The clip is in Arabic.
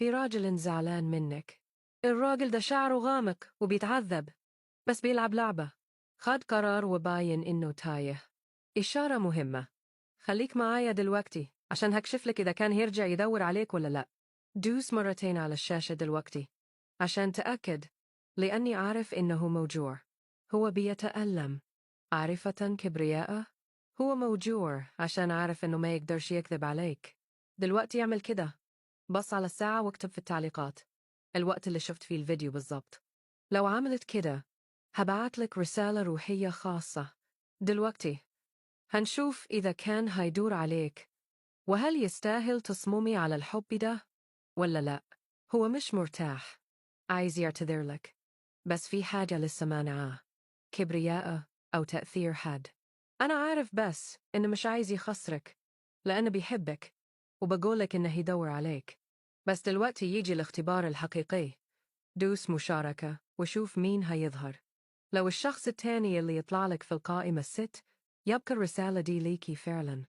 في راجل زعلان منك. الراجل ده شعره غامق وبيتعذب، بس بيلعب لعبة. خد قرار وباين إنه تايه. إشارة مهمة. خليك معايا دلوقتي عشان هكشفلك إذا كان هيرجع يدور عليك ولا لأ. دوس مرتين على الشاشة دلوقتي عشان تأكد، لأني عارف إنه موجوع. هو بيتألم. عارفة كبرياءه؟ هو موجوع عشان عارف إنه ما يقدرش يكذب عليك. دلوقتي اعمل كده. بص على الساعة واكتب في التعليقات الوقت اللي شفت فيه الفيديو بالضبط. لو عملت كده هبعتلك رسالة روحية خاصة. دلوقتي هنشوف إذا كان هيدور عليك، وهل يستاهل تصممي على الحب ده ولا لأ. هو مش مرتاح، عايز يعتذر لك، بس في حاجة لسه مانعاه. كبرياءه أو تأثير حد. أنا عارف بس إنه مش عايز يخسرك لأنه بيحبك، وبقولك إنه يدور عليك. بس دلوقتي يجي الاختبار الحقيقي. دوس مشاركة وشوف مين هيظهر. لو الشخص التاني اللي يطلع لك في القائمة الست، يبقى الرسالة دي ليكي فعلا.